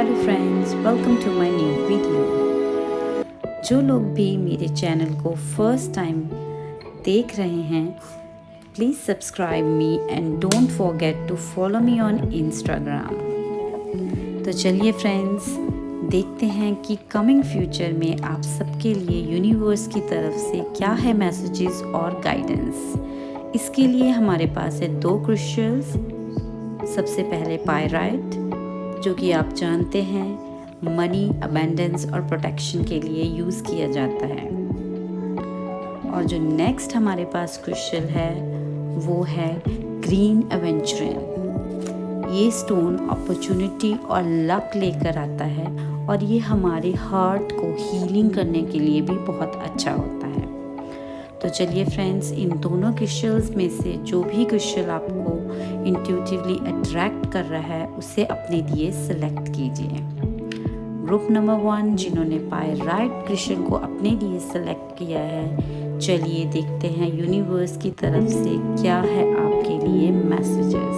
Hello friends, welcome to my new video. जो लोग भी मेरे चैनल को फर्स्ट टाइम देख रहे हैं, please subscribe me and don't forget to follow me on Instagram. तो चलिए फ्रेंड्स, देखते हैं कि कमिंग फ्यूचर में आप सबके लिए यूनिवर्स की तरफ से क्या है मैसेजेस और गाइडेंस। इसके लिए हमारे पास है 2 क्रिस्टल्स। सबसे पहले पायराइट, जो कि आप जानते हैं मनी, अबेंडेंस और प्रोटेक्शन के लिए यूज़ किया जाता है। और जो नेक्स्ट हमारे पास क्रिस्टल है वो है ग्रीन एवेंचुरिन। ये स्टोन अपॉर्चुनिटी और लक लेकर आता है और ये हमारे हार्ट को हीलिंग करने के लिए भी बहुत अच्छा होता है। तो चलिए फ्रेंड्स, इन दोनों क्रिस्टल्स में से जो भी क्रिस्टल आपको इंट्यूटिवली अट्रैक्ट कर रहा है उसे अपने लिए सिलेक्ट कीजिए। ग्रुप नंबर 1 जिन्होंने पायराइट क्रिस्टल को अपने लिए सिलेक्ट किया है, चलिए देखते हैं यूनिवर्स की तरफ से क्या है आपके लिए messages.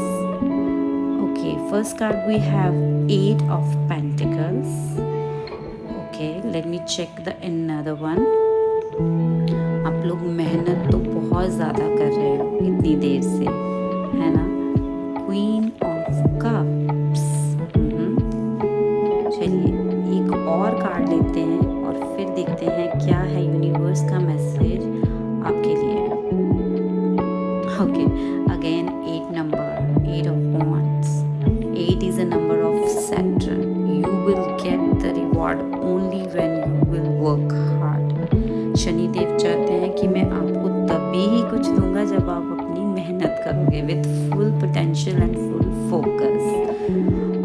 Okay, first card we have 8 of pentacles. Okay, let me check the another one. आप लोग मेहनत तो बहुत ज़्यादा कर रहे हो इतनी देर से, है ना। Queen of cups. चलिए एक और कार्ड लेते हैं और फिर देखते हैं क्या है यूनिवर्स का मैसेज आपके लिए। Okay, again 8 number, 8 of wands. 8 is a number of Saturn. You will get the reward only when you will work hard. Shanidev चाहते हैं कि मैं आपको तभी ही कुछ दूंगा जब आप अपनी मेहनत करोगे with full potential and full focus.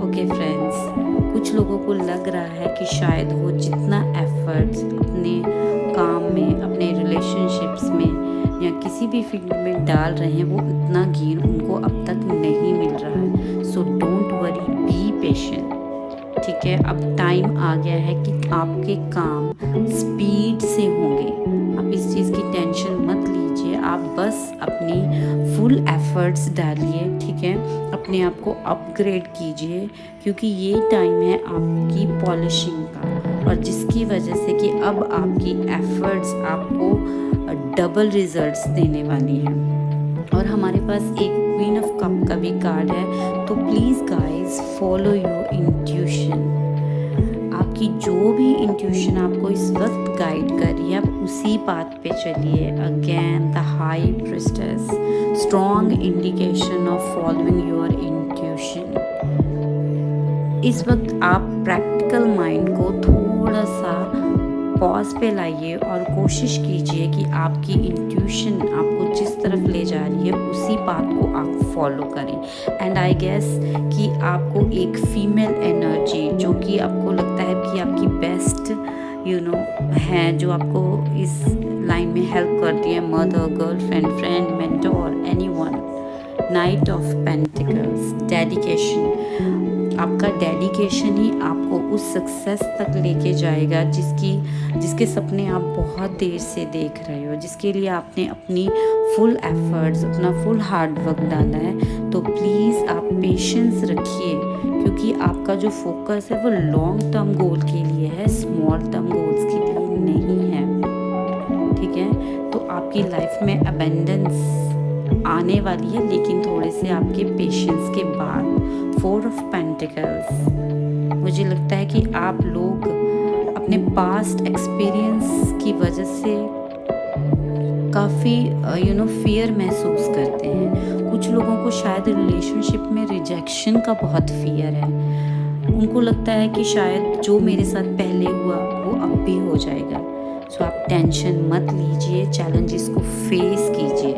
Okay friends, कुछ लोगों को लग रहा है कि शायद वो जितना एफर्ट्स अपने काम में, अपने रिलेशनशिप्स में या किसी भी फील्ड में डाल रहे हैं वो उतना गेन उनको अब तक नहीं मिल रहा है। सो डोंट वरी, बी पेशेंट। ठीक है, अब टाइम आ गया है कि आपके काम स्पीड से होंगे। आप इस चीज़ की टेंशन मत लीजिए, आप बस अपनी फुल एफर्ट्स डालिए। ठीक है, अपने आप को अपग्रेड कीजिए क्योंकि ये टाइम है आपकी पॉलिशिंग का, और जिसकी वजह से कि अब आपकी एफर्ट्स आपको डबल रिजल्ट्स देने वाली हैं। और हमारे पास एक क्वीन ऑफ कप का भी कार्ड है। तो please guys, follow your intuition. आपकी जो भी इंट्यूशन आपको इस वक्त गाइड कर रही है, आप उसी पाथ पे चलिए। Again the high priestess, strong indication of following your intuition. इस वक्त आप प्रैक्टिकल माइंड को थोड़ा सा पॉज पे लाइए और कोशिश कीजिए कि आपकी इंट्यूशन आपको जिस तरफ ले जा रही है उसी बात को आप फॉलो करें। एंड आई गेस कि आपको एक फीमेल एनर्जी जो कि आपको लगता है कि आपकी बेस्ट है, जो आपको इस लाइन में हेल्प करती है, mother, girlfriend, friend, mentor, anyone. Night of pentacles, dedication. आपका डेडिकेशन ही आपको उस सक्सेस तक लेके जाएगा जिसके सपने आप बहुत देर से देख रहे हो, जिसके लिए आपने अपनी फुल एफर्ट्स, अपना फुल हार्ड वर्क डाला है। तो प्लीज़ आप पेशेंस रखिए क्योंकि आपका जो फोकस है वो लॉन्ग टर्म गोल के लिए है, स्मॉल टर्म गोल्स के लिए नहीं है। ठीक है, तो आपकी लाइफ में अबेंडेंस आने वाली है, लेकिन थोड़े से आपके पेशेंस के बाद। 4 ऑफ पेंटिकल्स, मुझे लगता है कि आप लोग अपने पास्ट एक्सपीरियंस की वजह से काफ़ी फियर महसूस करते हैं। कुछ लोगों को शायद रिलेशनशिप में रिजेक्शन का बहुत फियर है। उनको लगता है कि शायद जो मेरे साथ पहले हुआ वो अब भी हो जाएगा। सो आप टेंशन मत लीजिए, चैलेंजेस को फेस कीजिए।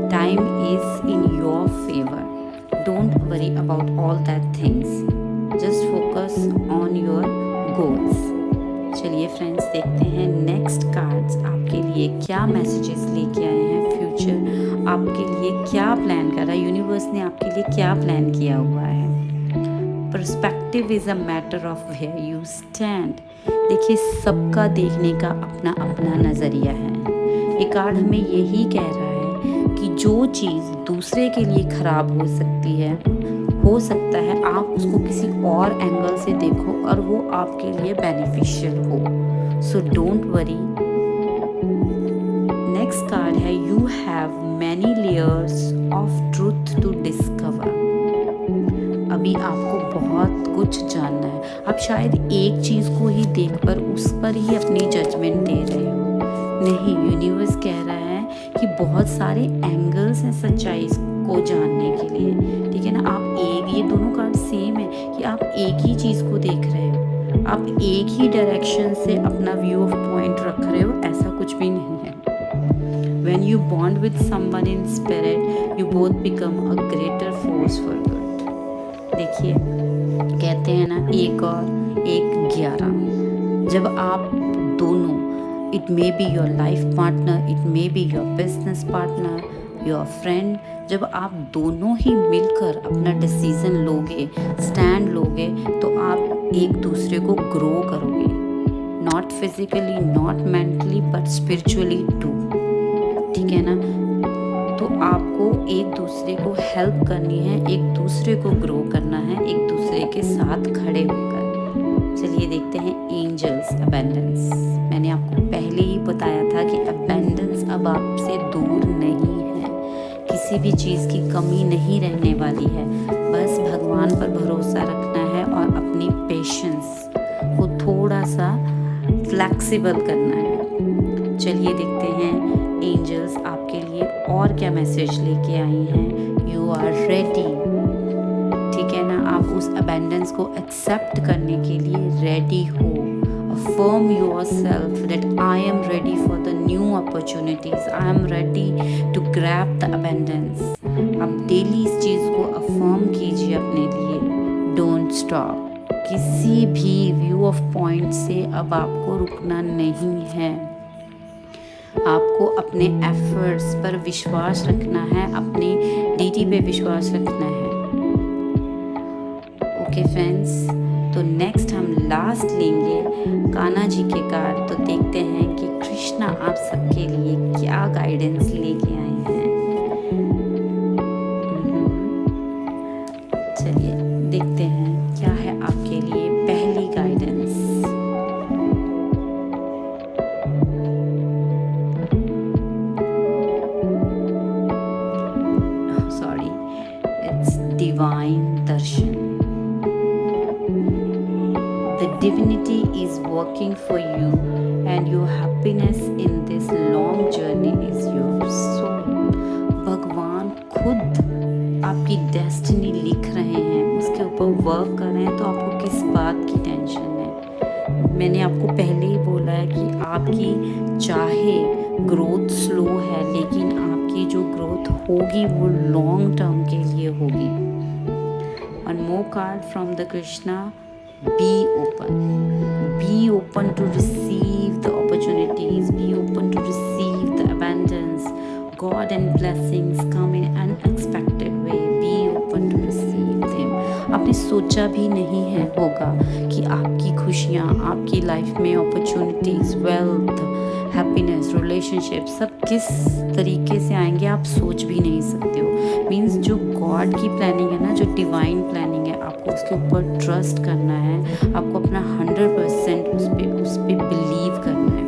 Time is in your favour. Don't worry about all that things, just focus on your goals. चलिए फ्रेंड्स, देखते हैं नेक्स्ट कार्ड्स आपके लिए क्या मैसेजेस लेके आए हैं। फ्यूचर आपके लिए क्या प्लान कर रहा है, यूनिवर्स ने आपके लिए क्या प्लान किया हुआ है। Perspective is a matter of where you stand. देखिए, सबका देखने का अपना अपना नज़रिया है। ये कार्ड हमें यही कह रहा है कि जो चीज़ दूसरे के लिए ख़राब हो सकती है हो सकता है आप उसको किसी और एंगल से देखो और वो आपके लिए बेनिफिशियल हो। So don't worry. Next card है you have many layers of truth to discover. अभी आपको बहुत कुछ जानना है। आप शायद एक चीज़ को ही देखकर उस पर ही अपनी जजमेंट दे रहे हो। नहीं, यूनिवर्स कह रहा है कि बहुत सारे एंगल्स हैं सच्चाई को जानने के लिए। ठीक है ना, आप ये दोनों कार्ड सेम है कि आप एक ही चीज़ को देख रहे हो, आप एक ही डायरेक्शन से अपना व्यू ऑफ पॉइंट रख रहे हो, ऐसा कुछ भी नहीं है। When you bond with someone in spirit, you both become a greater force for good. देखिए, कहते हैं ना 1 और 1 11। जब आप दोनों, it may be your life partner, it may be your business partner, your friend, जब आप दोनों ही मिलकर अपना डिसीजन लोगे, स्टैंड लोगे, तो आप एक दूसरे को ग्रो करोगे। Not physically, not mentally, but spiritually too. ठीक है ना, तो आपको एक दूसरे को हेल्प करनी है, एक दूसरे को ग्रो करना है, एक दूसरे के साथ खड़े होकर। चलिए देखते हैं एंजल्स अबेंडेंस। मैंने आपको पहले ही बताया था कि अबेंडेंस अब आपसे दूर नहीं है, किसी भी चीज़ की कमी नहीं रहने वाली है। बस भगवान पर भरोसा रखना है और अपनी पेशेंस को थोड़ा सा फ्लेक्सिबल करना है। चलिए देखते हैं एंजल्स आपके लिए और क्या मैसेज लेके आई हैं। You are ready. ठीक है ना, आप उस अबेंडेंस को एक्सेप्ट करने के लिए रेडी हो। Affirm yourself that I am ready for the new opportunities, I am ready to grab the abundance. आप डेली इस चीज़ को अफर्म कीजिए अपने लिए। Don't stop. किसी भी व्यू ऑफ पॉइंट से अब आपको रुकना नहीं है। आपको अपने एफर्ट्स पर विश्वास रखना है, अपनी डीटी पे विश्वास रखना है। ओके फ्रेंड्स, तो नेक्स्ट हम लास्ट लेंगे कान्हा जी के कार्ड। तो देखते हैं कि कृष्णा आप सबके लिए क्या गाइडेंस लेके आए हैं। चलिए देखते हैं क्या है आपके लिए पहली guidance. Divine darshan. The divinity is working for you and your happiness in this long journey is yours. So, भगवान खुद आपकी डेस्टिनी लिख रहे हैं, उसके ऊपर वर्क कर रहे हैं, तो आपको किस बात की टेंशन है। मैंने आपको पहले ही बोला है कि आपकी चाहे ग्रोथ स्लो है, लेकिन आपकी जो ग्रोथ होगी वो लॉन्ग टर्म के लिए होगी। One more card from the Krishna. Be open. Be open to receive the opportunities. Be open to receive the abundance. God and blessings come in unexpected way. Be open to receive them. आपने सोचा भी नहीं है होगा कि आपकी खुशियाँ, आपकी लाइफ में अपॉर्चुनिटीज, वेल्थ, हैप्पीनेस, रिलेशनशिप सब किस तरीके से आएंगे आप सोच भी नहीं सकते हो। मीन्स जो गॉड की प्लानिंग है ना, जो डिवाइन प्लानिंग है, आपको उसके ऊपर ट्रस्ट करना है, आपको अपना 100% उस पर बिलीव करना है।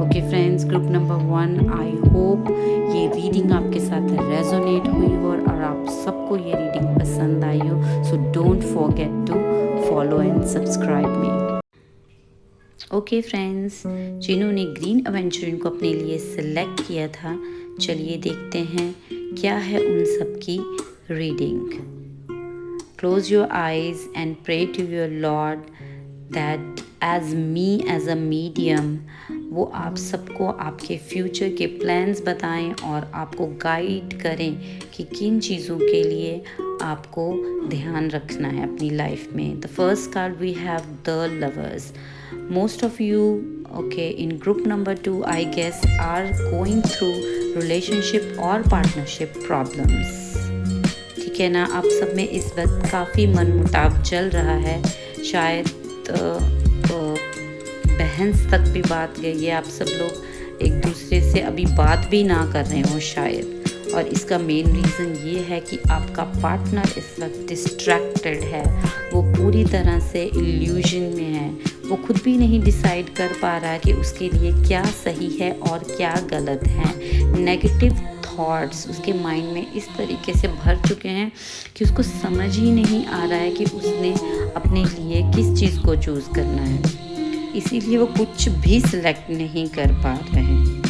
Okay friends, group number 1, I hope ये रीडिंग आपके साथ रेजोनेट हुई हो और आप सबको ये रीडिंग पसंद आई हो। So don't forget to follow and subscribe me. Okay friends, जिन्होंने ग्रीन एवेंचुरिन को अपने लिए सिलेक्ट किया था, चलिए देखते हैं क्या है उन सब की reading. Close your eyes and pray to your lord that as me as a medium वो आप सबको आपके फ्यूचर के प्लान्स बताएं और आपको गाइड करें कि किन चीज़ों के लिए आपको ध्यान रखना है अपनी लाइफ में। The first card we have the lovers. Most of you, okay, in group number 2, I guess, are going through relationship और partnership problems. ठीक है ना, आप सब में इस वक्त काफ़ी मनमुटाव चल रहा है। शायद बहस तक भी बात गई है, आप सब लोग एक दूसरे से अभी बात भी ना कर रहे हो शायद। और इसका मेन रीज़न ये है कि आपका पार्टनर इस वक्त डिस्ट्रैक्टेड है, वो पूरी तरह से इल्यूजन में है, वो खुद भी नहीं डिसाइड कर पा रहा कि उसके लिए क्या सही है और क्या गलत है। नेगेटिव थॉट्स उसके माइंड में इस तरीके से भर चुके हैं कि उसको समझ ही नहीं आ रहा है कि उसने अपने लिए किस चीज़ को चूज़ करना है, इसीलिए वो कुछ भी सिलेक्ट नहीं कर पा रहे हैं।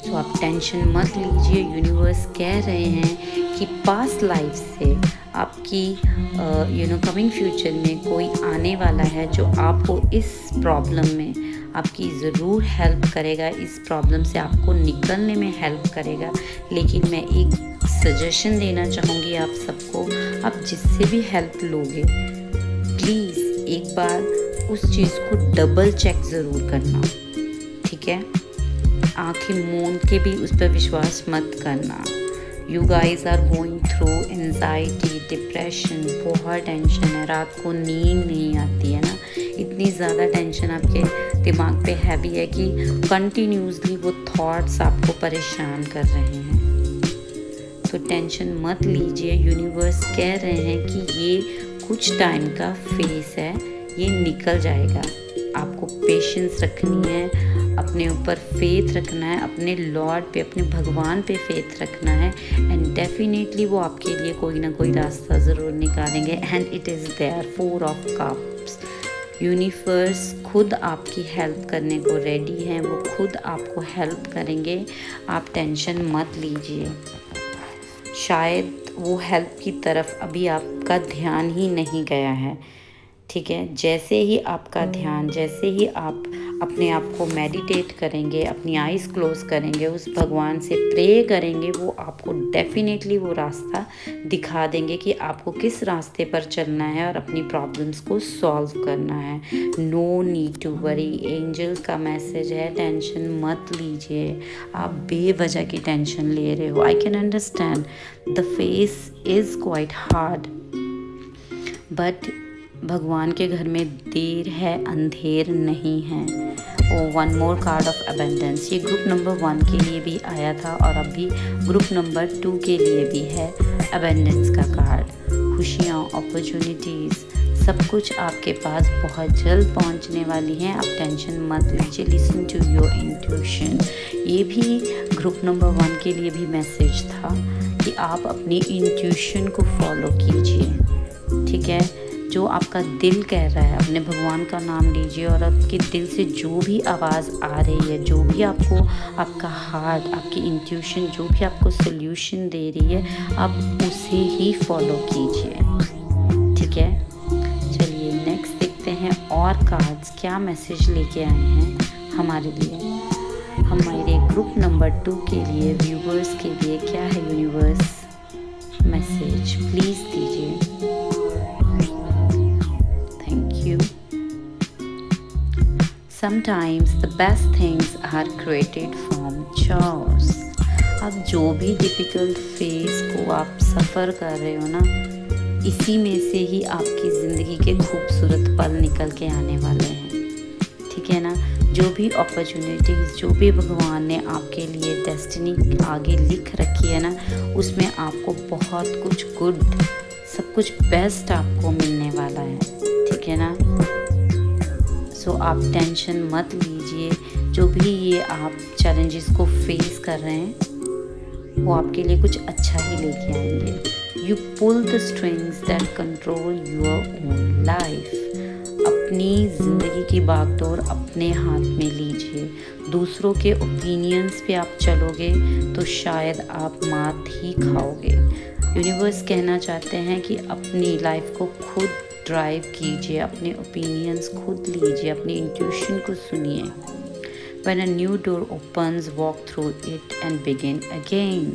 तो आप टेंशन मत लीजिए, यूनिवर्स कह रहे हैं कि पास्ट लाइफ से आपकी कमिंग फ्यूचर में कोई आने वाला है जो आपको इस प्रॉब्लम में आपकी ज़रूर हेल्प करेगा, इस प्रॉब्लम से आपको निकलने में हेल्प करेगा। लेकिन मैं एक सजेशन देना चाहूँगी आप सबको, आप जिससे भी हेल्प लोगे प्लीज़ एक बार उस चीज़ को डबल चेक ज़रूर करना, ठीक है। आंखें मूंद के भी उस पर विश्वास मत करना। You guys are going through anxiety, depression, बहुत टेंशन है, रात को नींद नहीं आती है ना, इतनी ज़्यादा टेंशन आपके दिमाग पे हैवी है कि कंटिन्यूसली वो थॉट्स आपको परेशान कर रहे हैं। तो टेंशन मत लीजिए, यूनिवर्स कह रहे हैं कि ये कुछ टाइम का फेस है, ये निकल जाएगा। आपको पेशेंस रखनी है, अपने ऊपर फेथ रखना है, अपने लॉर्ड पे, अपने भगवान पे फेथ रखना है, एंड डेफिनेटली वो आपके लिए कोई ना कोई रास्ता ज़रूर निकालेंगे। And it is there, 4 of cups. Universe खुद आपकी हेल्प करने को रेडी हैं, वो खुद आपको हेल्प करेंगे, आप टेंशन मत लीजिए। शायद वो हेल्प की तरफ अभी आपका ध्यान ही नहीं गया है, ठीक है। जैसे ही आपका ध्यान, जैसे ही आप अपने आप को मेडिटेट करेंगे, अपनी आइज़ क्लोज करेंगे, उस भगवान से प्रे करेंगे, वो आपको डेफिनेटली वो रास्ता दिखा देंगे कि आपको किस रास्ते पर चलना है और अपनी प्रॉब्लम्स को सॉल्व करना है। No need to worry, angels का मैसेज है, टेंशन मत लीजिए। आप बेवजह की टेंशन ले रहे हो। I can understand the phase is quite hard, but भगवान के घर में देर है, अंधेर नहीं है। One more card of abundance, ये ग्रुप नंबर 1 के लिए भी आया था और अभी ग्रुप नंबर 2 के लिए भी है अबेंडेंस का कार्ड। खुशियाँ, अपॉर्चुनिटीज़, सब कुछ आपके पास बहुत जल्द पहुंचने वाली हैं। आप टेंशन मत लीजिए, लिसन टू योर इंट्यूशन। ये भी ग्रुप नंबर 1 के लिए भी मैसेज था कि आप अपनी इंट्यूशन को फॉलो कीजिए, ठीक है। जो आपका दिल कह रहा है, अपने भगवान का नाम लीजिए और आपके दिल से जो भी आवाज़ आ रही है, जो भी आपको आपका हार्ट, आपकी इंट्यूशन जो भी आपको सोल्यूशन दे रही है, आप उसे ही फॉलो कीजिए, ठीक है। चलिए नेक्स्ट देखते हैं और कार्ड्स क्या मैसेज लेके आए हैं हमारे लिए, हमारे ग्रुप नंबर 2 के लिए, व्यूवर्स के लिए क्या है यूनिवर्स मैसेज, प्लीज़ दीजिए। Sometimes the best things are created from chaos. अब जो भी डिफ़िकल्ट फेज़ को आप सफ़र कर रहे हो ना, इसी में से ही आपकी ज़िंदगी के खूबसूरत पल निकल के आने वाले हैं, ठीक है ना। जो भी अपॉर्चुनिटीज़, जो भी भगवान ने आपके लिए डेस्टिनी आगे लिख रखी है ना, उसमें आपको बहुत कुछ गुड, सब कुछ बेस्ट आपको मिलने वाला है, ठीक है ना। सो आप टेंशन मत लीजिए, जो भी ये आप चैलेंजेस को फेस कर रहे हैं वो आपके लिए कुछ अच्छा ही लेके आएंगे। You pull the strings that control your own life. अपनी ज़िंदगी की बागडोर अपने हाथ में लीजिए। दूसरों के ओपिनियंस पे आप चलोगे तो शायद आप मात ही खाओगे। यूनिवर्स कहना चाहते हैं कि अपनी लाइफ को खुद ड्राइव कीजिए, अपने ओपिनियंस खुद लीजिए, अपनी इंट्यूशन को सुनिए। When a new door opens, walk through it and begin again.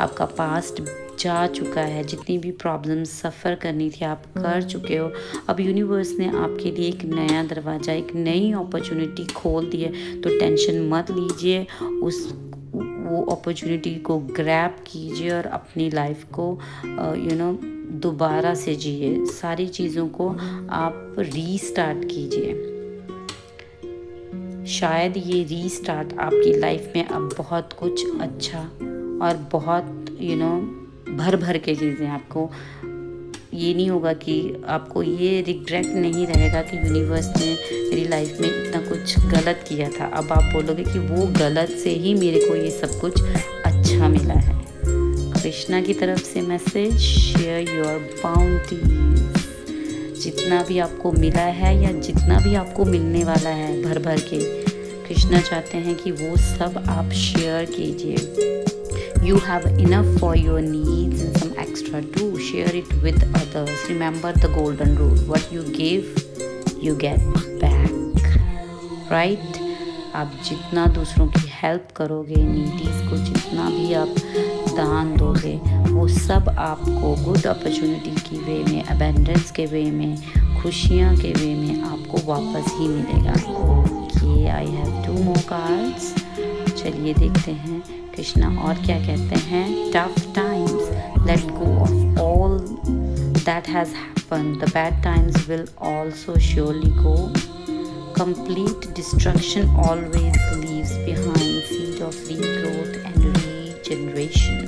आपका पास्ट जा चुका है, जितनी भी प्रॉब्लम्स सफ़र करनी थी आप कर चुके हो। अब यूनिवर्स ने आपके लिए एक नया दरवाज़ा, एक नई अपॉर्चुनिटी खोल दी है, तो टेंशन मत लीजिए, वो अपॉर्चुनिटी को ग्रैब कीजिए और अपनी लाइफ को दोबारा से जिए। सारी चीज़ों को आप रीस्टार्ट कीजिए। शायद ये रीस्टार्ट आपकी लाइफ में अब बहुत कुछ अच्छा और बहुत भर भर के लीजिए। आपको ये नहीं होगा कि आपको ये रिग्रेट नहीं रहेगा कि यूनिवर्स ने मेरी लाइफ में इतना कुछ गलत किया था। अब आप बोलोगे कि वो गलत से ही मेरे को ये सब कुछ अच्छा मिला है। कृष्णा की तरफ से मैसेज, शेयर योर बाउंटी। जितना भी आपको मिला है या जितना भी आपको मिलने वाला है भर भर के, कृष्णा चाहते हैं कि वो सब आप शेयर कीजिए। You have enough for your needs and some extra too. Share it with others. Remember the golden rule. What you give, you get back. Right? आप जितना दूसरों की हेल्प करोगे, नीडीज़ को जितना भी आप दान दोगे, वो सब आपको गुड अपॉर्चुनिटी की वे में, अबेंडेंस के वे में, खुशियाँ के वे में आपको वापस ही मिलेगा। Okay, I have 2 more cards. चलिए देखते हैं कृष्णा और क्या कहते हैं। Tough times, let go of all that has happen, the bad times will also surely go, complete destruction always leaves behind seed of regrowth and regeneration.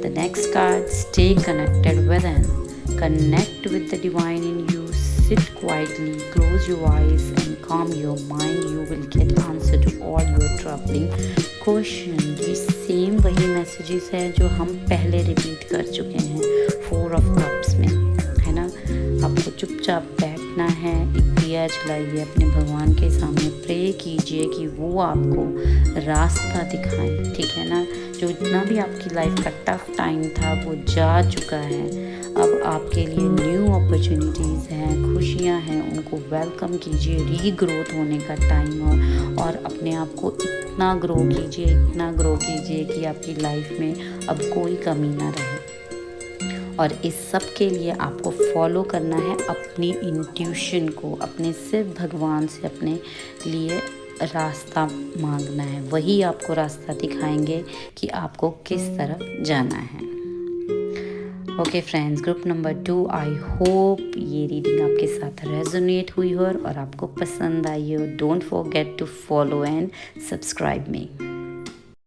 The next card, stay connected within, connect with the divine in you, sit quietly, close your eyes and calm your mind. You will get answer to all your troubling question. ये same वही messages है जो हम पहले repeat कर चुके हैं 4 of Cups में, है ना। आपको चुपचाप बैठना है, एक दिया जलाइए अपने भगवान के सामने, प्रे कीजिए कि वो आपको रास्ता दिखाएं, ठीक है ना। जो इतना भी आपकी लाइफ का टफ टाइम था वो जा चुका है। अब आपके लिए न्यू अपॉर्चुनिटीज़ हैं, खुशियां हैं, उनको वेलकम कीजिए। रीग्रोथ होने का टाइम और अपने आप को इतना ग्रो कीजिए कि आपकी लाइफ में अब कोई कमी ना रहे। और इस सब के लिए आपको फॉलो करना है अपनी इंट्यूशन को, अपने सिर्फ भगवान से अपने लिए रास्ता मांगना है। वही आपको रास्ता दिखाएंगे कि आपको किस तरफ जाना है। Okay friends, group number 2, I hope ये रीडिंग आपके साथ रेजोनेट हुई हो और आपको पसंद आई हो। Don't forget to follow and subscribe me.